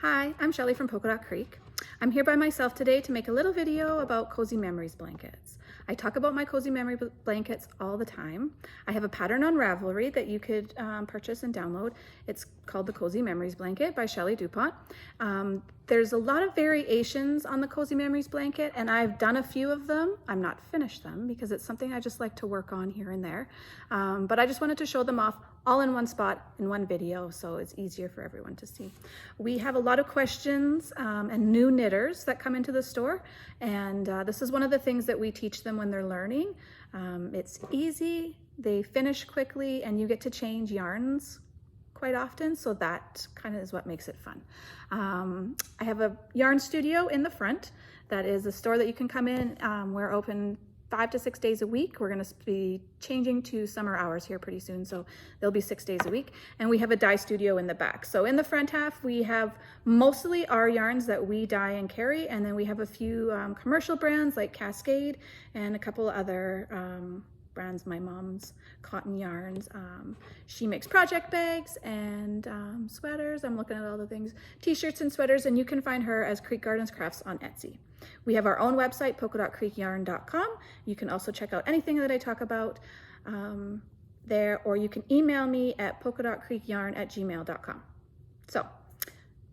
Hi, I'm Shelly from Polka Dot Creek. I'm here by myself today to make a little video about Cozy Memories blankets. I talk about my Cozy Memory blankets all the time. I have a pattern on Ravelry that you could purchase and download. It's called the Cozy Memories blanket by Shelly DuPont. There's a lot of variations on the Cozy Memories blanket, and I've done a few of them. I'm not finished them because it's something I just like to work on here and there. But I just wanted to show them off all in one spot in one video so it's easier for everyone to see. We have a lot of questions and new knitters that come into the store, and this is one of the things that we teach them when they're learning. It's easy, they finish quickly, and you get to change yarns quite often, so that kind of is what makes it fun. I have a yarn studio in the front. That is a store that you can come in. We're open 5 to 6 days a week. We're going to be changing to summer hours here pretty soon, so there'll be 6 days a week. And we have a dye studio in the back. So in the front half, we have mostly our yarns that we dye and carry, and then we have a few commercial brands like Cascade and a couple other brands. My mom's cotton yarns. She makes project bags and sweaters. I'm looking at all the things, t-shirts and sweaters, and you can find her as Creek Gardens Crafts on Etsy. We have our own website, polka.creekyarn.com. You can also check out anything that I talk about there, or you can email me at polka.creekyarn@gmail.com. So,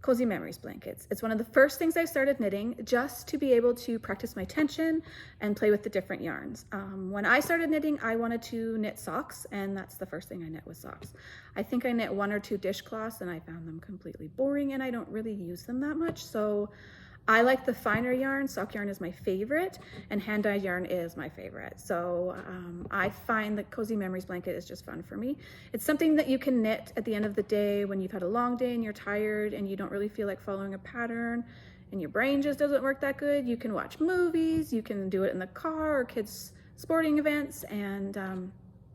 Cozy Memories blankets. It's one of the first things I started knitting just to be able to practice my tension and play with the different yarns. When I started knitting, I wanted to knit socks, and that's the first thing I knit was socks. I think I knit 1 or 2 dishcloths, and I found them completely boring, and I don't really use them that much. So I like the finer yarn. Sock yarn is my favorite, and hand-dyed yarn is my favorite. So I find that Cozy Memories blanket is just fun for me. It's something that you can knit at the end of the day when you've had a long day and you're tired and you don't really feel like following a pattern and your brain just doesn't work that good. You can watch movies, you can do it in the car or kids' sporting events, and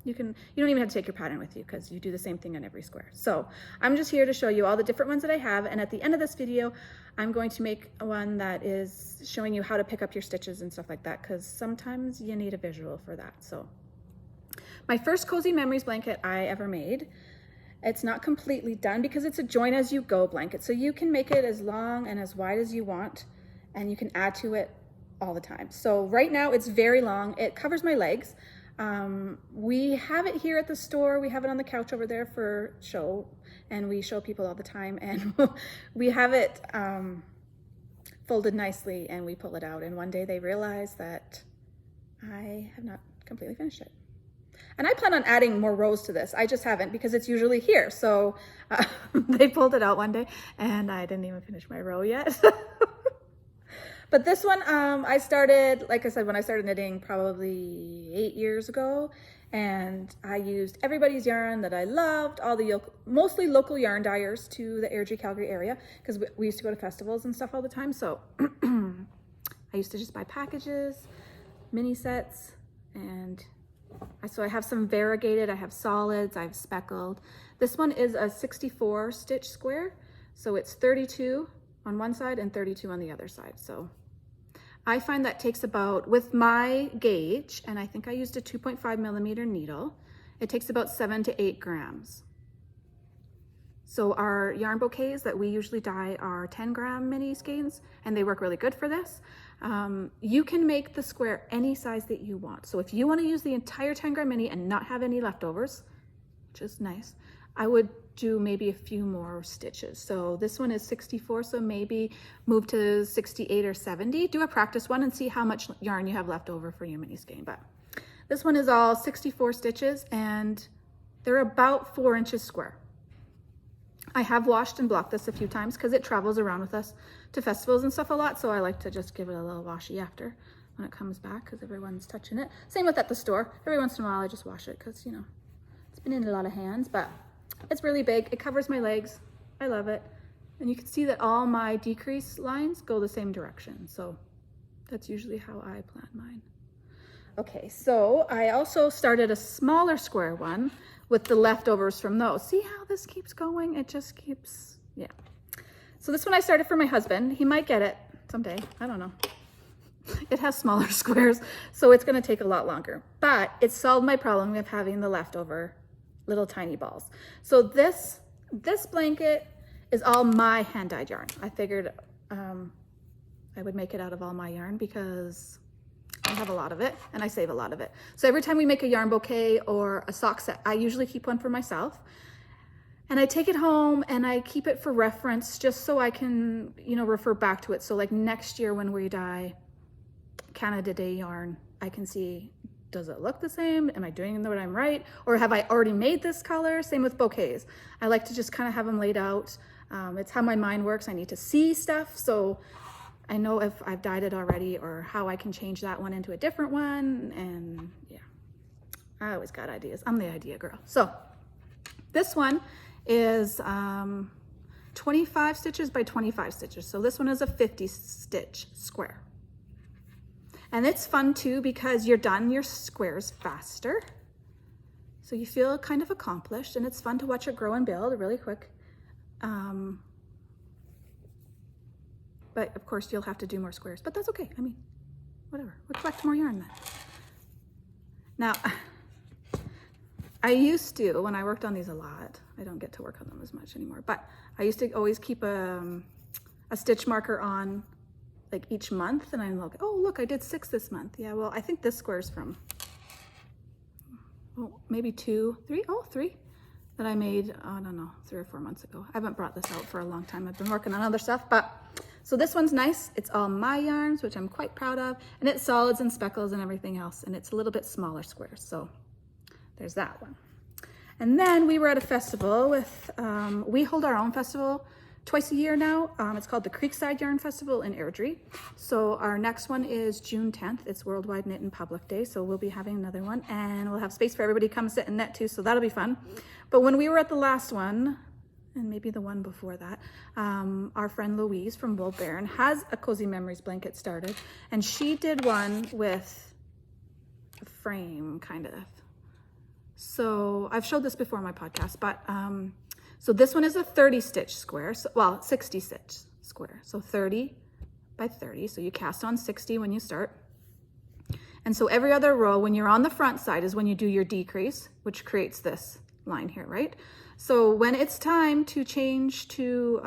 you don't even have to take your pattern with you because you do the same thing on every square. So I'm just here to show you all the different ones that I have, and at the end of this video I'm going to make one that is showing you how to pick up your stitches and stuff like that, because sometimes you need a visual for that. So my first Cozy Memories blanket I ever made, it's not completely done because it's a join as you go blanket, so you can make it as long and as wide as you want, and you can add to it all the time. So right now it's very long. It covers my legs. We have it here at the store. We have it on the couch over there for show, and we show people all the time, and we have it folded nicely, and we pull it out, and one day they realize that I have not completely finished it. And I plan on adding more rows to this. I just haven't because it's usually here. So they pulled it out one day and I didn't even finish my row yet. But this one, I started, like I said, when I started knitting probably 8 years ago, and I used everybody's yarn that I loved, all the mostly local yarn dyers to the Airdrie, Calgary area, because we used to go to festivals and stuff all the time. So I used to just buy packages, mini sets, and so I have some variegated, I have solids, I have speckled. This one is a 64 stitch square, so it's 32 on one side and 32 on the other side. So I find that takes about, with my gauge, and I think I used a 2.5 millimeter needle, it takes about 7 to 8 grams. So our yarn bouquets that we usually dye are 10-gram mini skeins, and they work really good for this. You can make the square any size that you want. So if you want to use the entire 10-gram mini and not have any leftovers, which is nice, I would do maybe a few more stitches. So this one is 64, so maybe move to 68 or 70. Do a practice one and see how much yarn you have left over for your mini skein. But this one is all 64 stitches, and they're about 4 inches square. I have washed and blocked this a few times because it travels around with us to festivals and stuff a lot, so I like to just give it a little washy after when it comes back because everyone's touching it. Same with at the store. Every once in a while I just wash it because, you know, it's been in a lot of hands, but it's really big. It covers my legs. I love it. And you can see that all my decrease lines go the same direction. So that's usually how I plan mine. Okay, so I also started a smaller square one with the leftovers from those. See how this keeps going? It just keeps, yeah. So this one I started for my husband. He might get it someday. I don't know. It has smaller squares, so it's gonna take a lot longer. But it solved my problem of having the leftover little tiny balls. So this blanket is all my hand-dyed yarn. I figured I would make it out of all my yarn because I have a lot of it and I save a lot of it. So every time we make a yarn bouquet or a sock set, I usually keep one for myself. And I take it home and I keep it for reference just so I can, you know, refer back to it. So like next year when we dye Canada Day yarn, I can see, does it look the same? Am I doing what I'm right? Or have I already made this color? Same with bouquets. I like to just kind of have them laid out. It's how my mind works. I need to see stuff. So I know if I've dyed it already or how I can change that one into a different one. And yeah, I always got ideas. I'm the idea girl. So this one is 25 stitches by 25 stitches. So this one is a 50 stitch square. And it's fun too because you're done your squares faster. So you feel kind of accomplished and it's fun to watch it grow and build really quick. But of course you'll have to do more squares, but that's okay. I mean, whatever, we'll collect more yarn then. Now, I used to, when I worked on these a lot, I don't get to work on them as much anymore, but I used to always keep a stitch marker on like each month, and I'm like, oh, look, I did 6 this month. Yeah, well, I think this square is from, well, maybe 2, 3, oh, 3 that I made, I don't know, 3 or 4 months ago. I haven't brought this out for a long time. I've been working on other stuff, but so this one's nice. It's all my yarns, which I'm quite proud of, and it's solids and speckles and everything else, and it's a little bit smaller squares, so there's that one. And then we were at a festival with, we hold our own festival twice a year now. It's called the Creekside Yarn Festival in Airdrie. So our next one is June 10th. It's Worldwide Knit and Public Day. So we'll be having another one and we'll have space for everybody to come sit and knit too. So that'll be fun. But when we were at the last one, and maybe the one before that, our friend Louise from Wool Baron has a Cozy Memories blanket started. And she did one with a frame kind of. So I've showed this before on my podcast, but so this one is a 30 stitch square, so, well, 60 stitch square. So 30 by 30. So you cast on 60 when you start. And so every other row, when you're on the front side is when you do your decrease, which creates this line here, right? So when it's time to change to,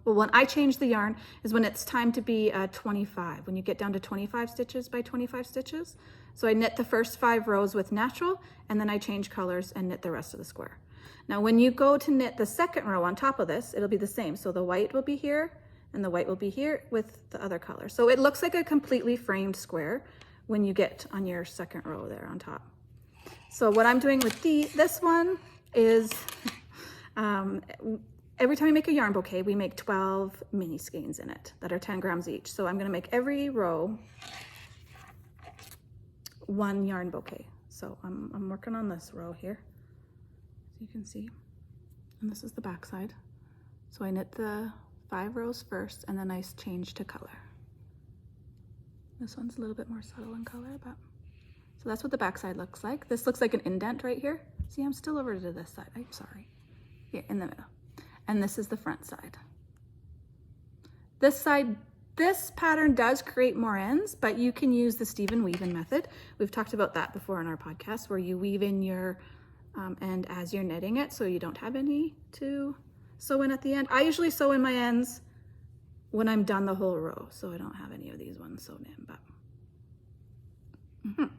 well, when I change the yarn is when it's time to be 25, when you get down to 25 stitches by 25 stitches. So I knit the first 5 rows with natural, and then I change colors and knit the rest of the square. Now, when you go to knit the second row on top of this, it'll be the same. So the white will be here and the white will be here with the other color. So it looks like a completely framed square when you get on your second row there on top. So what I'm doing with this one is every time we make a yarn bouquet, we make 12 mini skeins in it that are 10 grams each. So I'm going to make every row 1 yarn bouquet. So I'm working on this row here, as you can see, and this is the back side. So I knit the 5 rows first, and then I change to color. This one's a little bit more subtle in color, but so that's what the back side looks like. This looks like an indent right here. See, I'm still over to this side. I'm sorry. Here in the middle, and this is the front side. This side. This pattern does create more ends, but you can use the Stephen weave-in method. We've talked about that before in our podcast, where you weave in your end as you're knitting it, so you don't have any to sew in at the end. I usually sew in my ends when I'm done the whole row, so I don't have any of these ones sewn in. But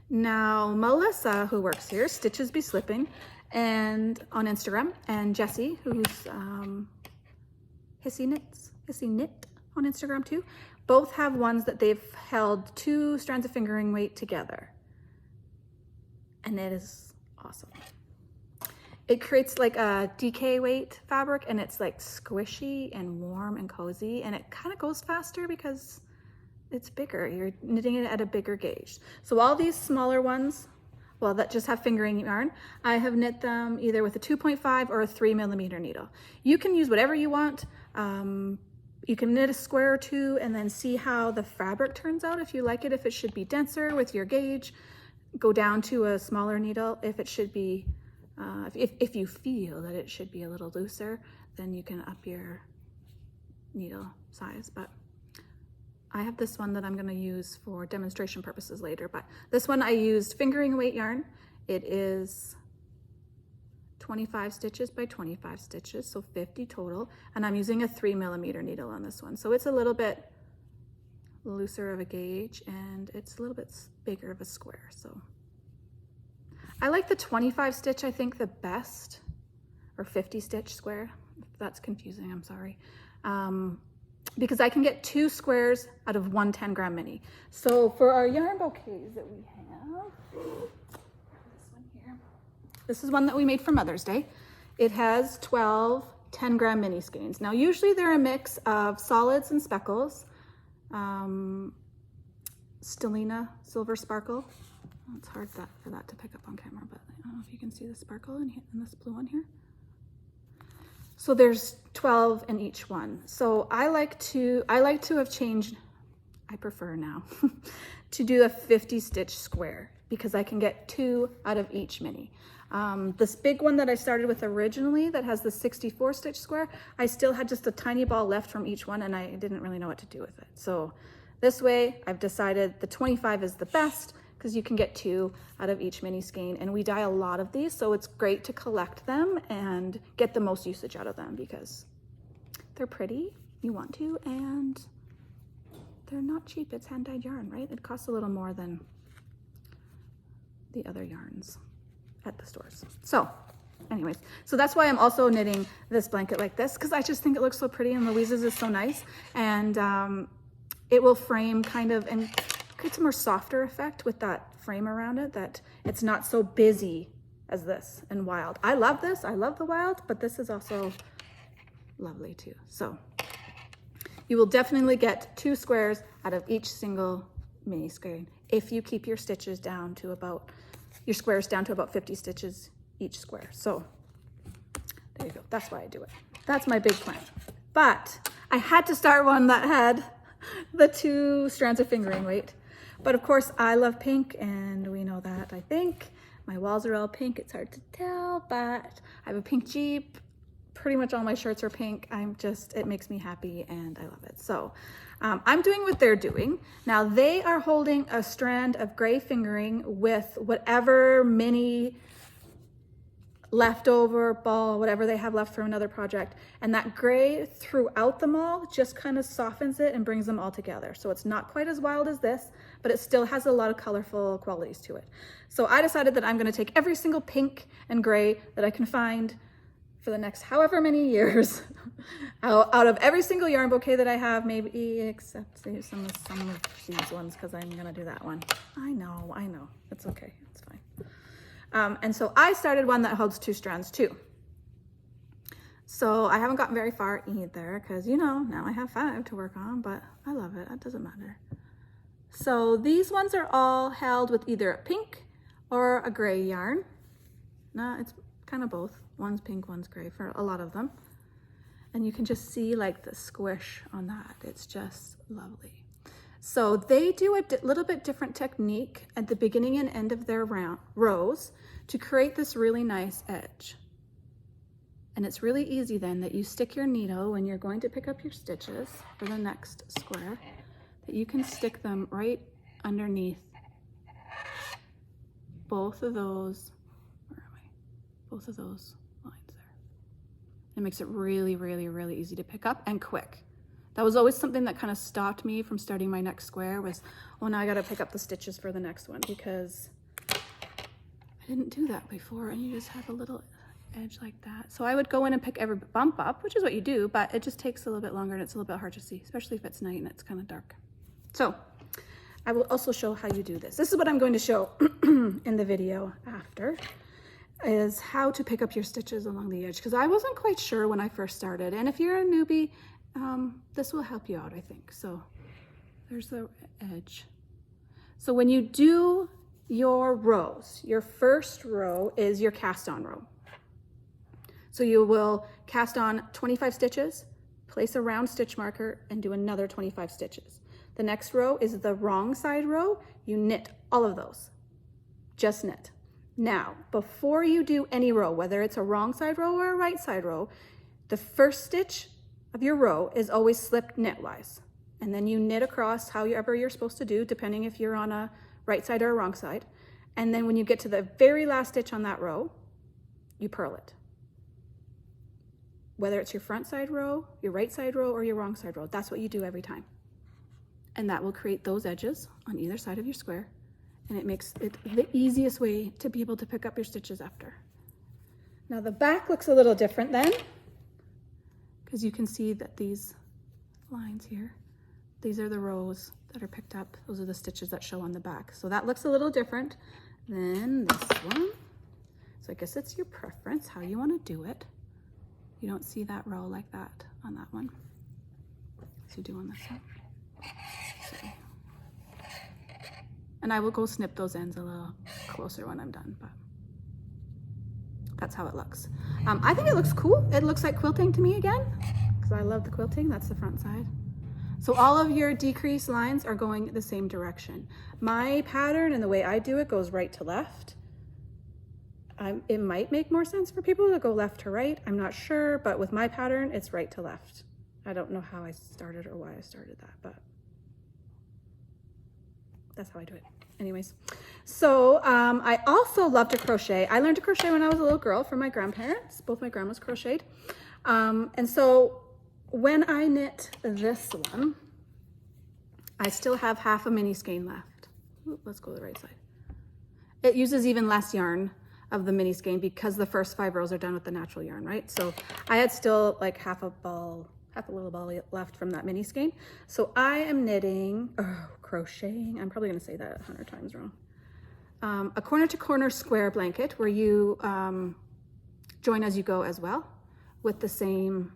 Now, Melissa, who works here, Stitches Be Slipping, and on Instagram, and Jessie, who's Hissy Knit on Instagram too, both have ones that they've held 2 strands of fingering weight together, and it is awesome. It creates like a DK weight fabric, and it's like squishy and warm and cozy, and it kind of goes faster because it's bigger. You're knitting it at a bigger gauge. So all these smaller ones, well, that just have fingering yarn, I have knit them either with a 2.5 or a 3mm needle. You can use whatever you want. You can knit a square or 2 and then see how the fabric turns out. If you like it, if it should be denser with your gauge, go down to a smaller needle. If it should be, if you feel that it should be a little looser, then you can up your needle size. But I have this one that I'm going to use for demonstration purposes later. But this one I used fingering weight yarn. It is 25 stitches by 25 stitches, so 50 total. And I'm using a 3mm needle on this one. So it's a little bit looser of a gauge and it's a little bit bigger of a square. So I like the 25 stitch, I think, the best, or 50 stitch square. If that's confusing, I'm sorry. Because I can get 2 squares out of one 10-gram mini. So for our yarn bouquets that we have, this one here, this is one that we made for Mother's Day. It has 12 10-gram mini skeins. Now usually they're a mix of solids and speckles. Stellina Silver Sparkle. It's hard for that to pick up on camera, but I don't know if you can see the sparkle in this blue one here. So there's 12 in each one. So I like to have changed, I prefer now, to do a 50 stitch square because I can get 2 out of each mini. This big one that I started with originally that has the 64 stitch square, I still had just a tiny ball left from each one and I didn't really know what to do with it. So this way I've decided the 25 is the best because you can get 2 out of each mini skein, and we dye a lot of these, so it's great to collect them and get the most usage out of them because they're pretty, you want to, and they're not cheap. It's hand-dyed yarn, right? It costs a little more than the other yarns at the stores. So anyways, so that's why I'm also knitting this blanket like this, because I just think it looks so pretty, and Louise's is so nice, and it will frame kind of and creates a more softer effect with that frame around it, that it's not so busy as this and wild. I love this, I love the wild, but this is also lovely too. So you will definitely get 2 squares out of each single mini skein if you keep your stitches down to about, your squares down to about 50 stitches each square. So there you go, that's why I do it. That's my big plan. But I had to start one that had the 2 strands of fingering weight. But of course I love pink, and we know that, I think. My walls are all pink, it's hard to tell, but I have a pink Jeep. Pretty much all my shirts are pink. It makes me happy and I love it. So I'm doing what they're doing. Now they are holding a strand of gray fingering with whatever mini leftover ball, whatever they have left from another project. And that gray throughout them all just kind of softens it and brings them all together. So it's not quite as wild as this, but it still has a lot of colorful qualities to it. So I decided that I'm going to take every single pink and gray that I can find for the next however many years out of every single yarn bouquet that I have, maybe except some of these ones, because I'm going to do that one. I know, it's okay, it's fine. And so I started one that holds 2 strands too. So I haven't gotten very far either because, you know, now I have 5 to work on, but I love it. It doesn't matter. So these ones are all held with either a pink or a gray yarn. No, it's kind of both. One's pink, one's gray for a lot of them. And you can just see like the squish on that. It's just lovely. So they do a little bit different technique at the beginning and end of their rows to create this really nice edge. And it's really easy then that you stick your needle when you're going to pick up your stitches for the next square, that you can stick them right underneath both of those, both of those lines there. It makes it really, really, really easy to pick up and quick. That was always something that kind of stopped me from starting my next square was, oh, now I got to pick up the stitches for the next one because I didn't do that before, and you just have a little edge like that. So I would go in and pick every bump up, which is what you do, but it just takes a little bit longer and it's a little bit hard to see, especially if it's night and it's kind of dark. So I will also show how you do this. This is what I'm going to show in the video after, is how to pick up your stitches along the edge, because I wasn't quite sure when I first started. And if you're a newbie, this will help you out, I think. So there's the edge. So when you do your rows, your first row is your cast on row. So you will cast on 25 stitches, place a round stitch marker, and do another 25 stitches. The next row is the wrong side row. You knit all of those, just knit. Now, before you do any row, whether it's a wrong side row or a right side row, the first stitch of your row is always slipped knitwise. And then you knit across however you're supposed to do, depending if you're on a right side or a wrong side. And then when you get to the very last stitch on that row, you purl it. Whether it's your front side row, your right side row, or your wrong side row, that's what you do every time. And that will create those edges on either side of your square, and it makes it the easiest way to be able to pick up your stitches after. Now the back looks a little different then, because you can see that these lines here, these are the rows that are picked up. Those are the stitches that show on the back. So that looks a little different than this one. So I guess it's your preference, how you want to do it. You don't see that row like that on that one, as you do on this one. So, and I will go snip those ends a little closer when I'm done, but that's how it looks. I think it looks cool. It looks like quilting to me again, because I love the quilting. That's the front side. So all of your decrease lines are going the same direction. My pattern and the way I do it goes right to left. It might make more sense for people to go left to right. I'm not sure, but with my pattern, it's right to left. I don't know how I started or why I started that, but that's how I do it. Anyways, so I also love to crochet. I learned to crochet when I was a little girl from my grandparents. Both my grandmas crocheted. And so when I knit this one, I still have half a mini skein left. Ooh, let's go to the right side. It uses even less yarn of the mini skein because the first 5 rows are done with the natural yarn, right? So I had still like half a little ball left from that mini skein. So I am knitting, crocheting, I'm probably gonna say that 100 times wrong. A corner to corner square blanket where you join as you go as well, with the same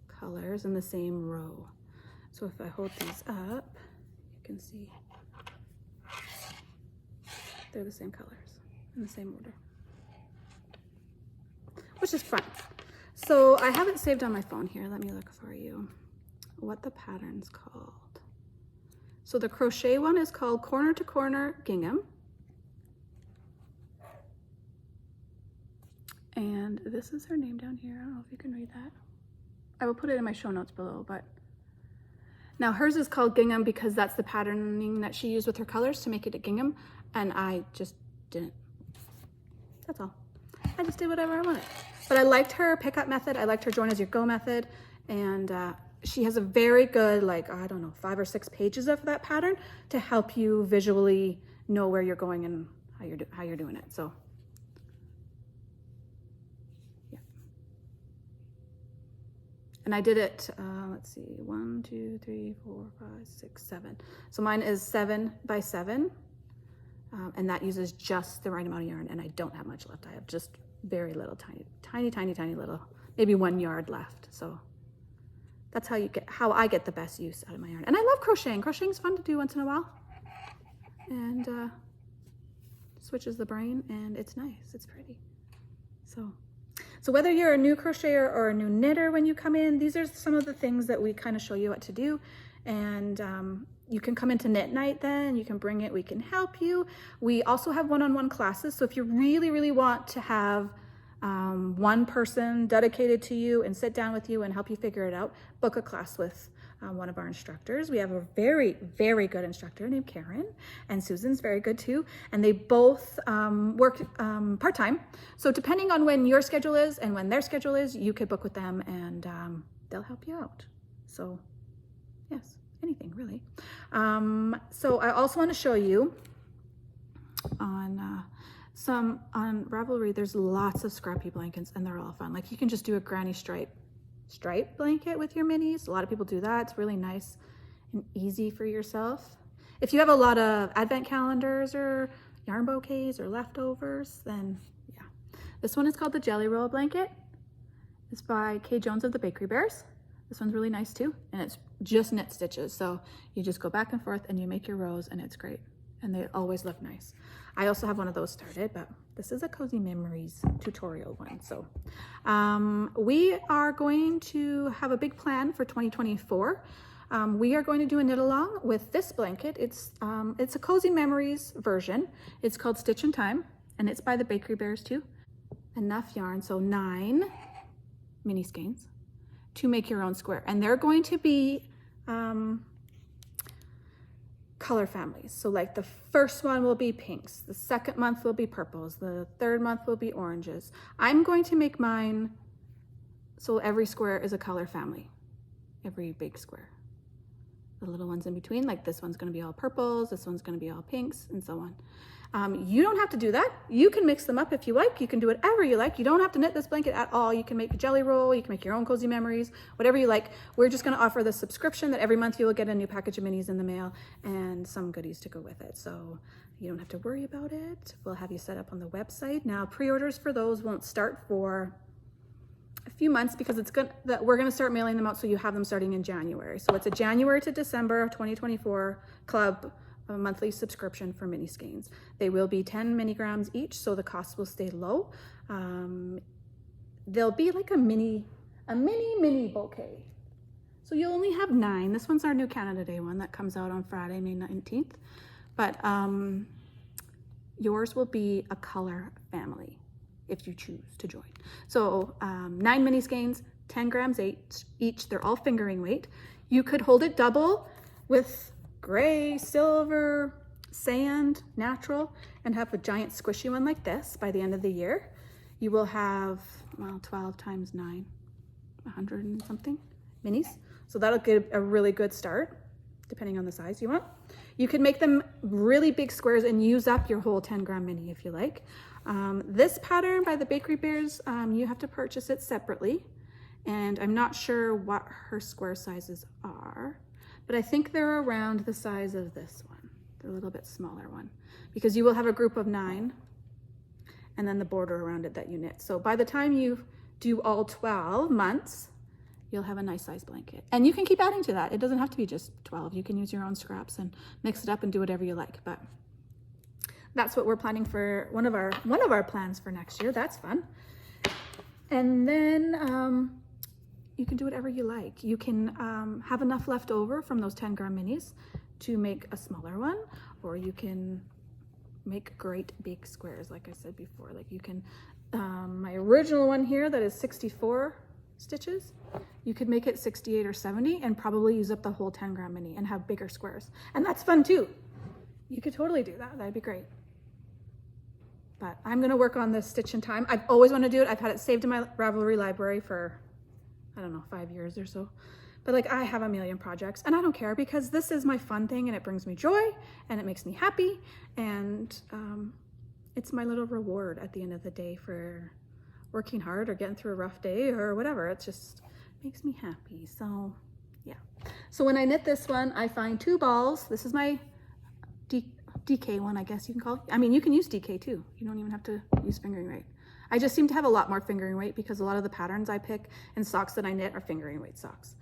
colors and the same row. So if I hold these up, you can see they're the same colors in the same order, which is fun. So I have it saved on my phone here. Let me look for you what the pattern's called. So the crochet one is called Corner to Corner Gingham. And this is her name down here. I don't know if you can read that. I will put it in my show notes below, but now hers is called Gingham because that's the patterning that she used with her colors to make it a gingham, and I just didn't. That's all. I just did whatever I wanted. But I liked her pickup method. I liked her join as you go method. And she has a very good, like, I don't know, 5 or 6 pages of that pattern to help you visually know where you're going and how you're doing it. So, yeah. And I did it, let's see, 1, 2, 3, 4, 5, 6, 7. So mine is 7 by 7. And that uses just the right amount of yarn, and I don't have much left. I have just very little, tiny little, maybe 1 yard left. So that's how I get the best use out of my yarn. And I love crocheting. Crocheting is fun to do once in a while, and switches the brain, and it's nice. It's pretty. So whether you're a new crocheter or a new knitter when you come in, these are some of the things that we kind of show you what to do. And you can come into knit night then, you can bring it, we can help you. We also have one-on-one classes. So if you really, really want to have one person dedicated to you and sit down with you and help you figure it out, book a class with one of our instructors. We have a very, very good instructor named Karen, and Susan's very good too. And they both work part-time. So depending on when your schedule is and when their schedule is, you could book with them, and they'll help you out. So yes, anything really. So I also want to show you on Ravelry, there's lots of scrappy blankets, and they're all fun. Like you can just do a granny stripe blanket with your minis. A lot of people do that. It's really nice and easy for yourself. If you have a lot of advent calendars or yarn bouquets or leftovers, then yeah. This one is called the Jelly Roll Blanket. It's by Kay Jones of the Bakery Bears. This one's really nice too, and it's just knit stitches. So you just go back and forth and you make your rows, and it's great. And they always look nice. I also have one of those started, but this is a Cozy Memories tutorial one. So we are going to have a big plan for 2024. We are going to do a knit along with this blanket. It's a Cozy Memories version. It's called Stitch in Time, and it's by the Bakery Bears too. Enough yarn, so 9 mini skeins to make your own square. And they're going to be color families. So like the first one will be pinks, the second month will be purples, the third month will be oranges. I'm going to make mine so every square is a color family, every big square. The little ones in between, like this one's gonna be all purples, this one's gonna be all pinks, and so on. You don't have to do that. You can mix them up if you like. You can do whatever you like. You don't have to knit this blanket at all. You can make a jelly roll, you can make your own cozy memories, whatever you like. We're just gonna offer the subscription that every month you will get a new package of minis in the mail and some goodies to go with it. So you don't have to worry about it. We'll have you set up on the website. Now, pre-orders for those won't start for a few months because we're gonna start mailing them out so you have them starting in January. So it's a January to December 2024 club, a monthly subscription for mini skeins. They will be 10 mini grams each, so the cost will stay low. They'll be like a mini bouquet. So you'll only have 9. This one's our new Canada Day one that comes out on Friday, May 19th. But yours will be a color family if you choose to join. So 9 mini skeins, 10 grams each. They're all fingering weight. You could hold it double with gray, silver, sand, natural, and have a giant squishy one like this by the end of the year. You will have, well, 12 times 9, 100 and something minis. So that'll get a really good start, depending on the size you want. You can make them really big squares and use up your whole 10-gram mini if you like. This pattern by the Bakery Bears, you have to purchase it separately. And I'm not sure what her square sizes are, but I think they're around the size of this one, the little bit smaller one, because you will have a group of 9 and then the border around it that you knit. So by the time you do all 12 months, you'll have a nice size blanket. And you can keep adding to that. It doesn't have to be just 12. You can use your own scraps and mix it up and do whatever you like. But that's what we're planning for one of our plans for next year. That's fun. And then you can do whatever you like. You can have enough left over from those 10-gram minis to make a smaller one, or you can make great big squares, like I said before. Like you can, my original one here that is 64 stitches, you could make it 68 or 70 and probably use up the whole 10-gram mini and have bigger squares. And that's fun too. You could totally do that. That'd be great. But I'm gonna work on this stitch in time. I've always wanted to do it. I've had it saved in my Ravelry library for, I don't know, 5 years or so. But like I have a million projects and I don't care because this is my fun thing and it brings me joy and it makes me happy. And it's my little reward at the end of the day for working hard or getting through a rough day or whatever. It just makes me happy. So yeah. So when I knit this one, I find 2 balls. This is my DK one, I guess you can call it. I mean, you can use DK too. You don't even have to use fingering weight. I just seem to have a lot more fingering weight because a lot of the patterns I pick and socks that I knit are fingering weight socks.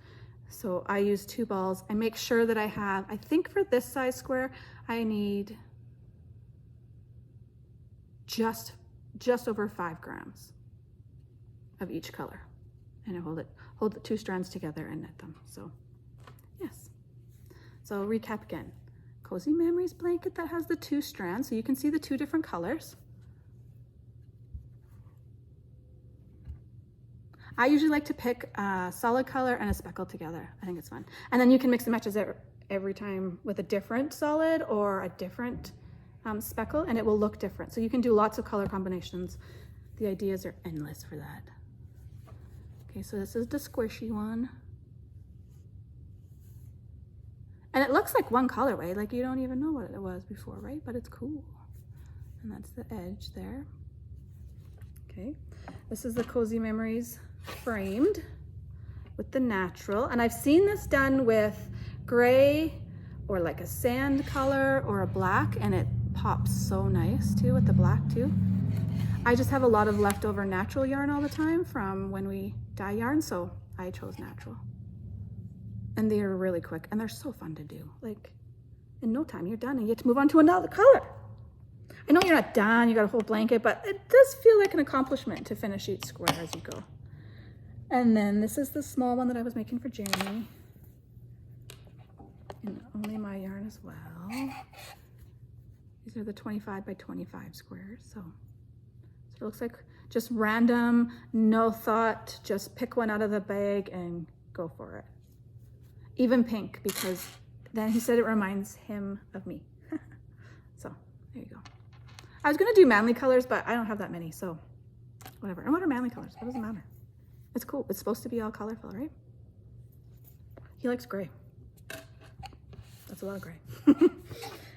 So I use 2 balls. I make sure that I have, I think for this size square, I need just over 5 grams of each color. And I hold the 2 strands together and knit them. So yes. So recap again. Cozy Memories blanket that has the 2 strands, so you can see the 2 different colors. I usually like to pick a solid color and a speckle together. I think it's fun. And then you can mix and match every time with a different solid or a different speckle, and it will look different. So you can do lots of color combinations. The ideas are endless for that. Okay, so this is the squishy one. And it looks like one colorway, like you don't even know what it was before, right? But it's cool. And that's the edge there. Okay, this is the Cozy Memories framed with the natural. And I've seen this done with gray or like a sand color or a black, and it pops so nice too with the black too. I just have a lot of leftover natural yarn all the time from when we dye yarn, so I chose natural. And they are really quick and they're so fun to do. Like in no time you're done and you get to move on to another color. I know you're not done, you got a whole blanket, but it does feel like an accomplishment to finish each square as you go. And then this is the small one that I was making for Jeremy. And only my yarn as well. These are the 25 by 25 squares. So it looks like just random, no thought, just pick one out of the bag and go for it. Even pink, because then he said it reminds him of me. So there you go. I was gonna do manly colors, but I don't have that many, so whatever. And what are manly colors? What does it matter? It's cool. It's supposed to be all colorful, right? He likes gray. That's a lot of gray.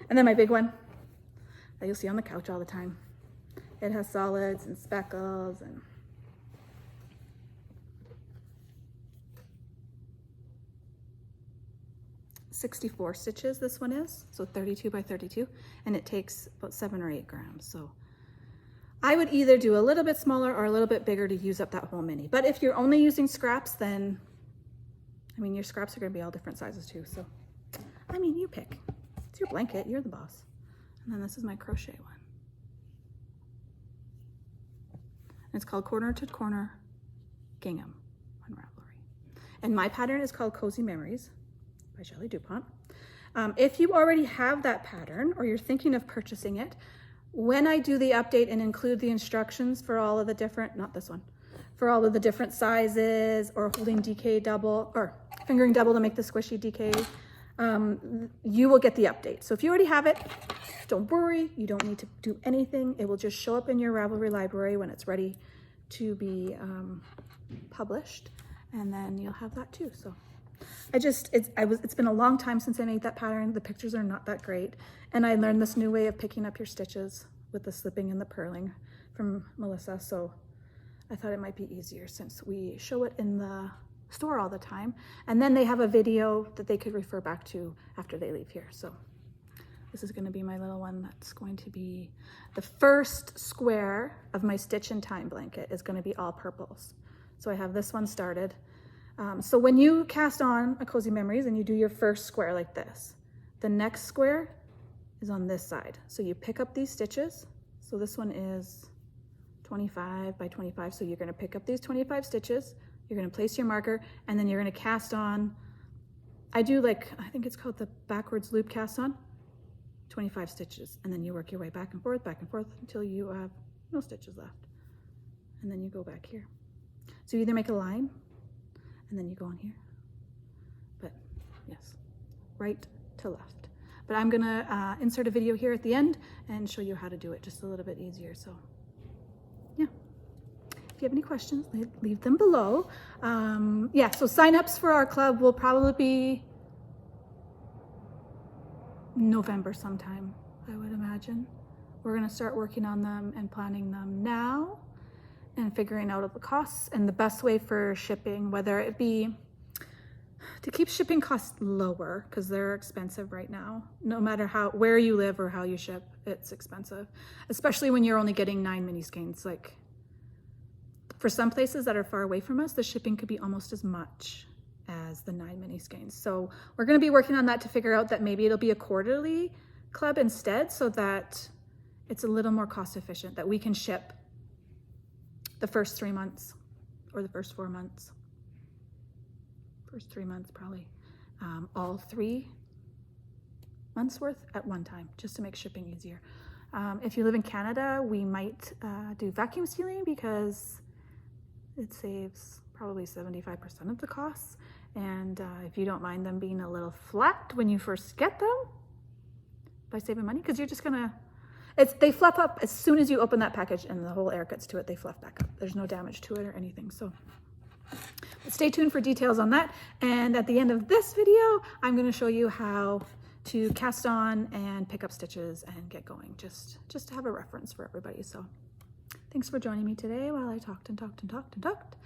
And then my big one that you'll see on the couch all the time. It has solids and speckles and 64 stitches this one is, so 32 by 32, and it takes about 7 or 8 grams. So I would either do a little bit smaller or a little bit bigger to use up that whole mini. But if you're only using scraps, then I mean your scraps are going to be all different sizes too. So I mean, you pick. It's your blanket, you're the boss. And then this is my crochet one. And it's called Corner to Corner Gingham on Ravelry. And my pattern is called Cozy Memories by Shelley DuPont. If you already have that pattern or you're thinking of purchasing it, when I do the update and include the instructions for all of the different, not this one, for all of the different sizes or holding DK double or fingering double to make the squishy DK, you will get the update. So if you already have it, don't worry, you don't need to do anything. It will just show up in your Ravelry library when it's ready to be published, and then you'll have that too. So it's been a long time since I made that pattern. The pictures are not that great, and I learned this new way of picking up your stitches with the slipping and the purling from Melissa, so I thought it might be easier since we show it in the store all the time, and then they have a video that they could refer back to after they leave here. So this is going to be my little one that's going to be the first square of my Stitch in Time blanket is going to be all purples. So I have this one started. So when you cast on a Cozy Memories and you do your first square like this, the next square is on this side. So you pick up these stitches. So this one is 25 by 25. So you're going to pick up these 25 stitches. You're going to place your marker, and then you're going to cast on. I do I think it's called the backwards loop cast on, 25 stitches, and then you work your way back and forth until you have no stitches left. And then you go back here. So you either make a line and then you go on here, but yes, right to left. But I'm gonna insert a video here at the end and show you how to do it just a little bit easier. So yeah, if you have any questions, leave them below. Yeah, so signups for our club will probably be November sometime, I would imagine. We're gonna start working on them and planning them now and figuring out all the costs and the best way for shipping, whether it be to keep shipping costs lower, because they're expensive right now. No matter where you live or how you ship, it's expensive, especially when you're only getting 9 mini skeins. Like for some places that are far away from us, the shipping could be almost as much as the 9 mini skeins. So we're going to be working on that to figure out that maybe it'll be a quarterly club instead, so that it's a little more cost efficient, that we can ship the first 3 months or the first 4 months. First 3 months probably, all 3 months worth at one time, just to make shipping easier. If you live in Canada, we might do vacuum sealing because it saves probably 75% of the costs. And if you don't mind them being a little flat when you first get them, by saving money, because you're just gonna, they fluff up as soon as you open that package and the whole air gets to it, they fluff back up. There's no damage to it or anything. So but stay tuned for details on that. And at the end of this video, I'm gonna show you how to cast on and pick up stitches and get going, just to have a reference for everybody. So thanks for joining me today while I talked and talked and talked and talked.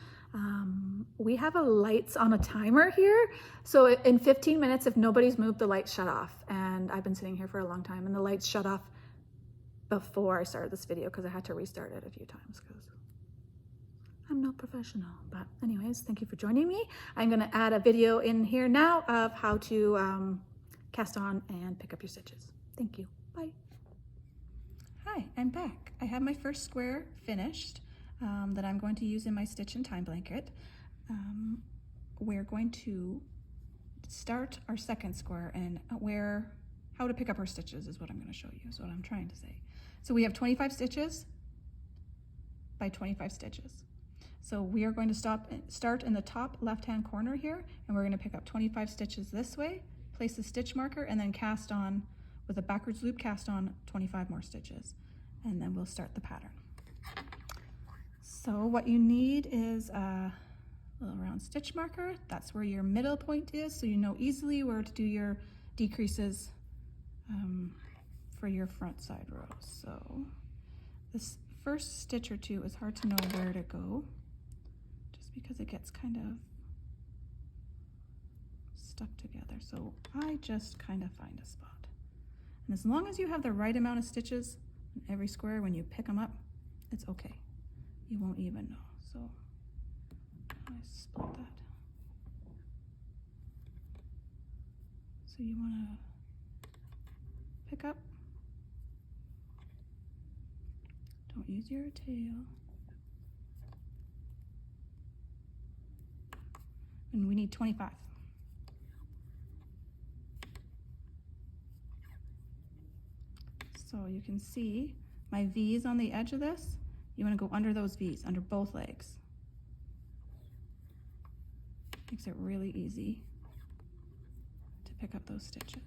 We have a lights on a timer here. So in 15 minutes, if nobody's moved, the lights shut off. And I've been sitting here for a long time and the lights shut off before I started this video because I had to restart it a few times because I'm no professional. But anyways, thank you for joining me. I'm gonna add a video in here now of how to cast on and pick up your stitches. Thank you, bye. Hi, I'm back. I have my first square finished that I'm going to use in my Stitch in Time blanket. We're going to start our second square and how to pick up our stitches is what I'm going to show you, is what I'm trying to say. So we have 25 stitches by 25 stitches. So we are going to start in the top left-hand corner here, and we're going to pick up 25 stitches this way, place the stitch marker, and then cast on with a backwards loop, cast on 25 more stitches, and then we'll start the pattern. So what you need is a little round stitch marker. That's where your middle point is, so you know easily where to do your decreases for your front side row. So this first stitch or two is hard to know where to go, just because it gets kind of stuck together. So I just kind of find a spot. And as long as you have the right amount of stitches in every square, when you pick them up, it's okay. You won't even know. So I split that. So you want to pick up. Don't use your tail. And we need 25. So you can see my V's on the edge of this. You want to go under those V's, under both legs. Makes it really easy to pick up those stitches.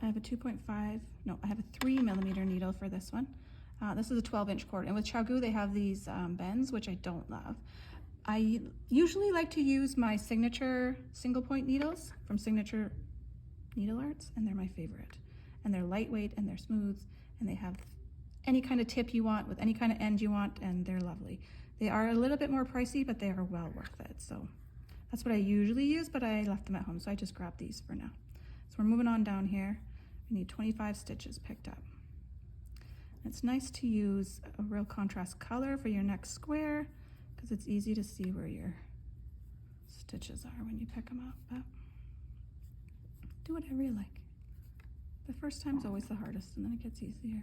I have a 2.5, no, I have a 3mm needle for this one. This is a 12-inch cord, and with Chagu they have these bends, which I don't love. I usually like to use my Signature single point needles from Signature Needle Arts, and they're my favorite. And they're lightweight and they're smooth, and they have any kind of tip you want with any kind of end you want, and they're lovely. They are a little bit more pricey, but they are well worth it. So that's what I usually use, but I left them at home, so I just grabbed these for now. So we're moving on down here. We need 25 stitches picked up. It's nice to use a real contrast color for your next square, because it's easy to see where your stitches are when you pick them up. But do whatever you like. The first time's always the hardest, and then it gets easier.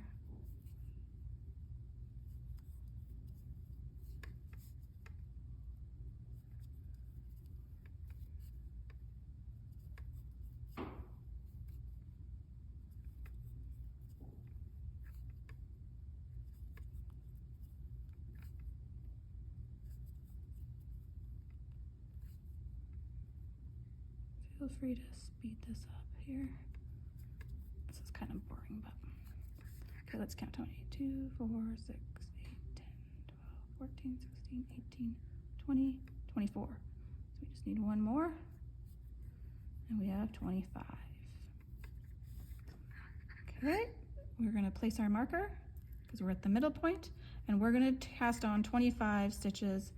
Feel free to speed this up here. This is kind of boring, but okay, let's count 22, 4, 6, 8, 10, 12, 14, 16, 18, 20, 24. So we just need one more, and we have 25. Okay, we're going to place our marker because we're at the middle point, and we're going to cast on 25 stitches,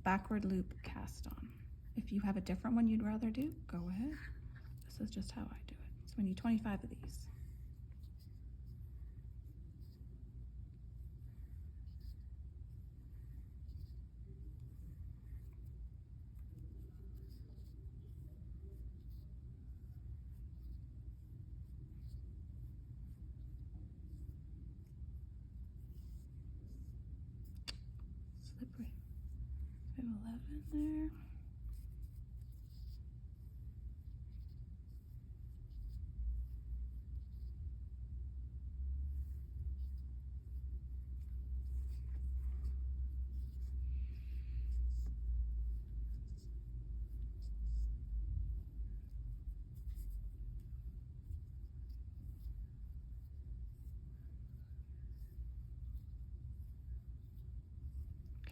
backward loop cast on. If you have a different one you'd rather do, go ahead. This is just how I do it. So we need 25 of these. Slippery. We have 11 there.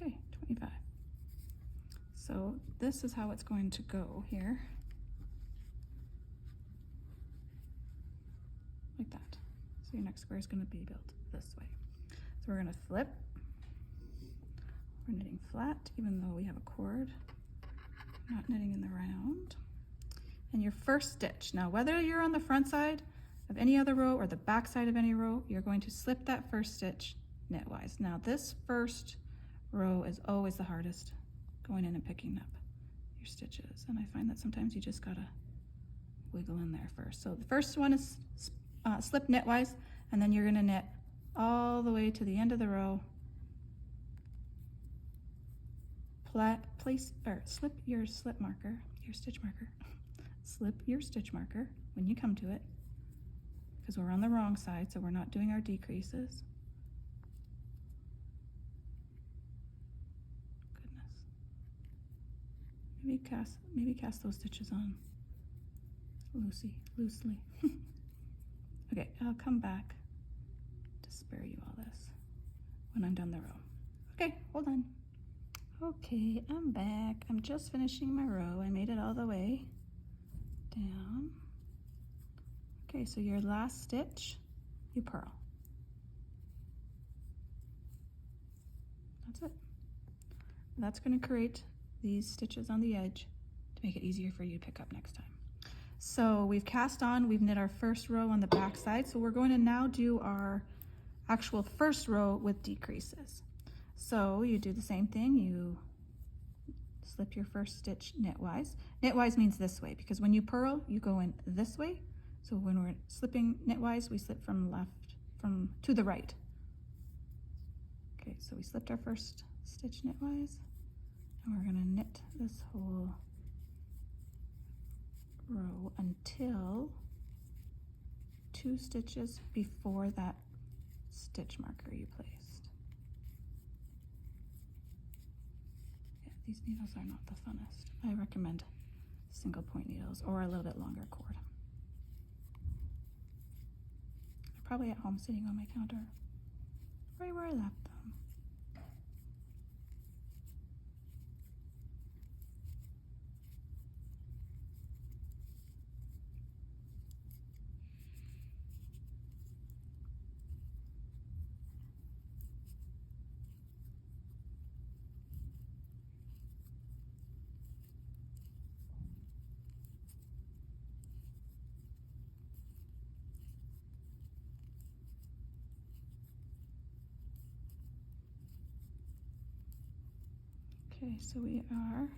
Okay, 25. So this is how it's going to go here. Like that. So your next square is going to be built this way. So we're going to flip. We're knitting flat, even though we have a cord. Not knitting in the round. And your first stitch. Now, whether you're on the front side of any other row or the back side of any row, you're going to slip that first stitch knitwise. Now, this first row is always the hardest, going in and picking up your stitches, and I find that sometimes you just gotta wiggle in there first. So the first one is slip knitwise, and then you're gonna knit all the way to the end of the row. Slip your slip marker, your stitch marker. Slip your stitch marker when you come to it, because we're on the wrong side, so we're not doing our decreases. Goodness. Maybe cast those stitches on loosely. Okay, I'll come back to spare you all this when I'm done the row. Okay, hold on. Okay, I'm back. I'm just finishing my row. I made it all the way down. Okay, so your last stitch, you purl. That's it. That's going to create these stitches on the edge to make it easier for you to pick up next time. So we've cast on, we've knit our first row on the back side, so we're going to now do our actual first row with decreases. So you do the same thing, you slip your first stitch knitwise. Knitwise means this way, because when you purl, you go in this way. So when we're slipping knitwise, we slip from to the right. Okay, so we slipped our first stitch knitwise, and we're gonna knit this whole row until 2 stitches before that stitch marker you placed. Yeah, these needles are not the funnest. I recommend single point needles or a little bit longer cord. They're probably at home sitting on my counter, right where I left them. Okay, so we are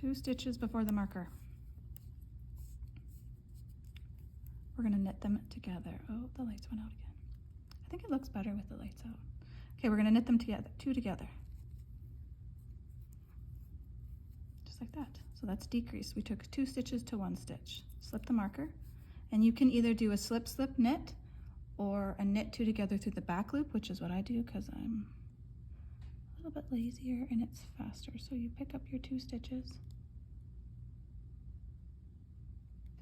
2 stitches before the marker. We're going to knit them together. Oh, the lights went out again. I think it looks better with the lights out. Okay, we're going to knit them together, 2 together. Just like that. So that's decrease. We took 2 stitches to 1 stitch. Slip the marker, and you can either do a slip, slip, knit, or a knit 2 together through the back loop, which is what I do because I'm a little bit lazier and it's faster. So you pick up your 2 stitches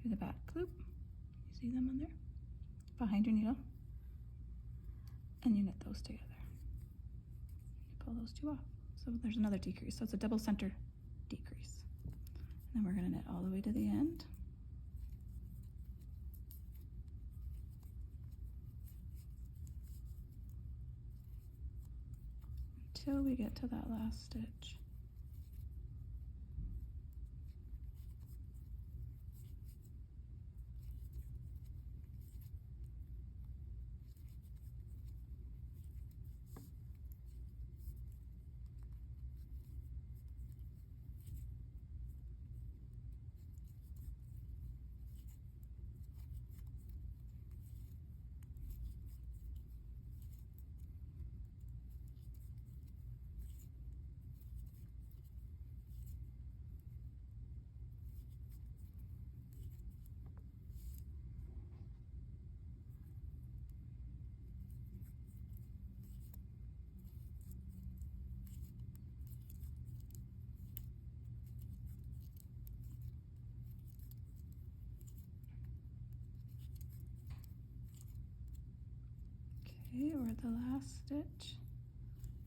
through the back loop. You see them on there? Behind your needle. And you knit those together. You pull those 2 off. So there's another decrease. So it's a double center decrease. And then we're going to knit all the way to the end. Until we get to that last stitch. Okay, we're at the last stitch,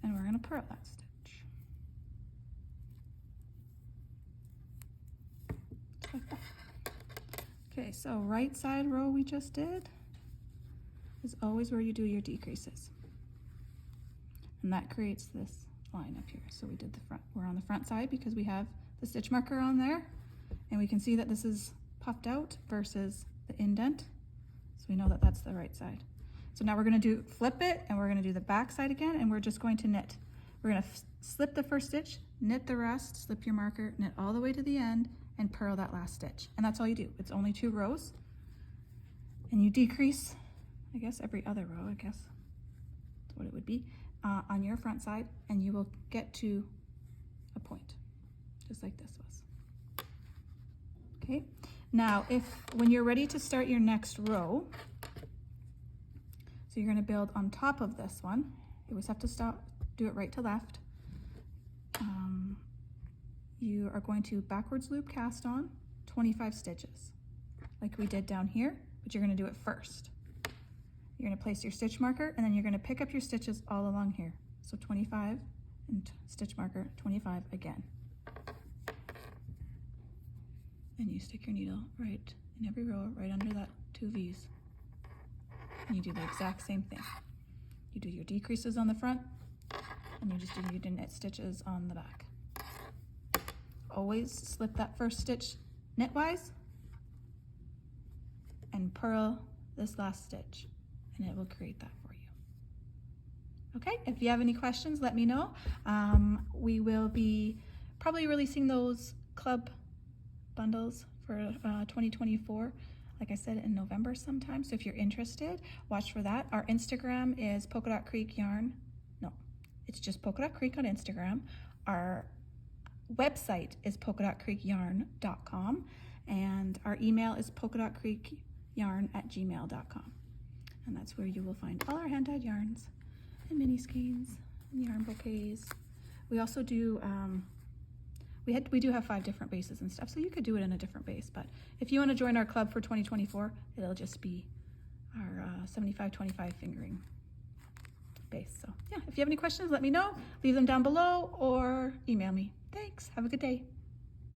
and we're going to purl that stitch. Like that. Okay, so right side row we just did is always where you do your decreases. And that creates this line up here. So we did the front. We're on the front side because we have the stitch marker on there, and we can see that this is puffed out versus the indent. So we know that that's the right side. So now we're going to flip it, and we're going to do the back side again, and we're just going to knit. We're going to slip the first stitch, knit the rest, slip your marker, knit all the way to the end, and purl that last stitch. And that's all you do. It's only 2 rows. And you decrease, I guess, every other row, I guess that's what it would be, on your front side, and you will get to a point, just like this was. Okay, now when you're ready to start your next row, So you're going to build on top of this one. You always have to do it right to left. You are going to backwards loop cast on 25 stitches like we did down here, but you're going to do it first. You're going to place your stitch marker, and then you're going to pick up your stitches all along here. So 25 and stitch marker 25 again. And you stick your needle right in every row, right under that 2 V's. And you do the exact same thing. You do your decreases on the front, and you just do your knit stitches on the back. Always slip that first stitch knitwise and purl this last stitch, and it will create that for you. Okay, if you have any questions, let me know. We will be probably releasing those club bundles for 2024, like I said, in November sometime. So if you're interested, watch for that. Our Instagram is Polka Dot Creek Yarn. No, it's just Polka Dot Creek on Instagram. Our website is polkadotcreekyarn.com, and our email is polkadotcreekyarn@gmail.com. And that's where you will find all our hand-dyed yarns and mini skeins and yarn bouquets. We also do, we do have 5 different bases and stuff, so you could do it in a different base. But if you want to join our club for 2024, it'll just be our 75-25 fingering base. So yeah, if you have any questions, let me know. Leave them down below or email me. Thanks. Have a good day.